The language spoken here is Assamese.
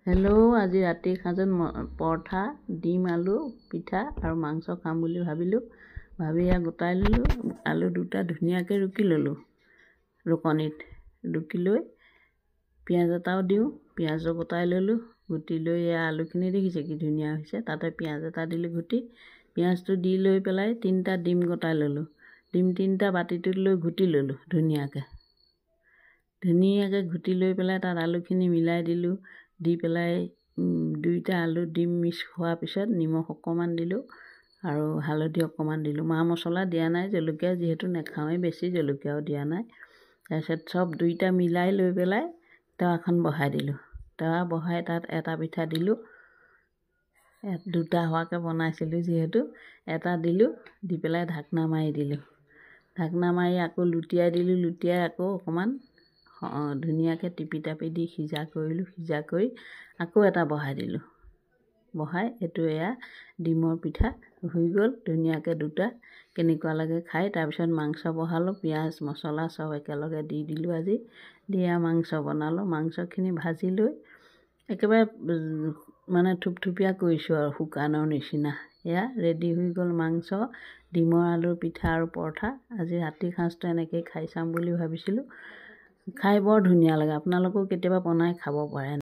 হেল্ল', আজি ৰাতিৰ সাঁজত পৰঠা, ডিম, আলু পিঠা আৰু মাংস খাম বুলি ভাবিলোঁ। ভাবি গোটাই ল'লোঁ। আলু দুটা ধুনীয়াকৈ ৰুকি ল'লোঁ। ৰুকনিত ৰুকি লৈ পিঁয়াজ এটাও দিওঁ। পিঁয়াজো গোটাই ল'লোঁ। গুটি লৈ আলুখিনি দেখিছে কি ধুনীয়া হৈছে। তাতে পিঁয়াজ এটা দিলোঁ ঘুটি। পিঁয়াজটো দি লৈ পেলাই 3টা ডিম গোটাই ল'লোঁ। ডিম 3টা বাতিটোত লৈ ঘুটি ল'লোঁ ধুনীয়াকৈ ঘুটি লৈ পেলাই তাত আলুখিনি মিলাই দিলোঁ। দি পেলাই 2টা আলু ডিম মিক্স হোৱাৰ পিছত নিমখ অকণমান দিলোঁ আৰু হালধি অকণমান দিলোঁ। মা মছলা দিয়া নাই, জলকীয়া যিহেতু নাখাওঁৱেই, বেছি জলকীয়াও দিয়া নাই। তাৰপিছত চব 2টা মিলাই লৈ পেলাই টাৱাখন বহাই দিলোঁ। টাৱা বহাই তাত এটা পিঠা দিলোঁ। 2টা হোৱাকৈ বনাইছিলোঁ যিহেতু এটা দিলোঁ। দি পেলাই ঢাকনা মাৰি দিলোঁ। ঢাকনা মাৰি আকৌ লুটিয়াই দিলোঁ। লুটিয়াই আকৌ অকণমান ধুনীয়াকৈ টিপি টাপি দি সিজা কৰিলোঁ। সিজা কৰি আকৌ এটা বহাই দিলোঁ। বহাই এয়া ডিমৰ পিঠা হৈ গ'ল ধুনীয়াকৈ 2টা। কেনেকুৱা লাগে খাই। তাৰপিছত মাংস বহালোঁ। পিঁয়াজ মছলা চব একেলগে দি দিলোঁ। আজি দি মাংস বনালোঁ। মাংসখিনি ভাজি লৈ একেবাৰে মানে থুপথুপীয়া কৰিছোঁ আৰু শুকানৰ নিচিনা। এয়া ৰেডি হৈ গ'ল মাংস, ডিমৰ আলুৰ পিঠা আৰু পৰঠা। আজি ৰাতিৰ সাঁজটো এনেকৈয়ে খাই চাম বুলি ভাবিছিলোঁ। খাই বৰ ধুনীয়া লাগে। আপোনালোকেও কেতিয়াবা বনাই খাব পাৰে।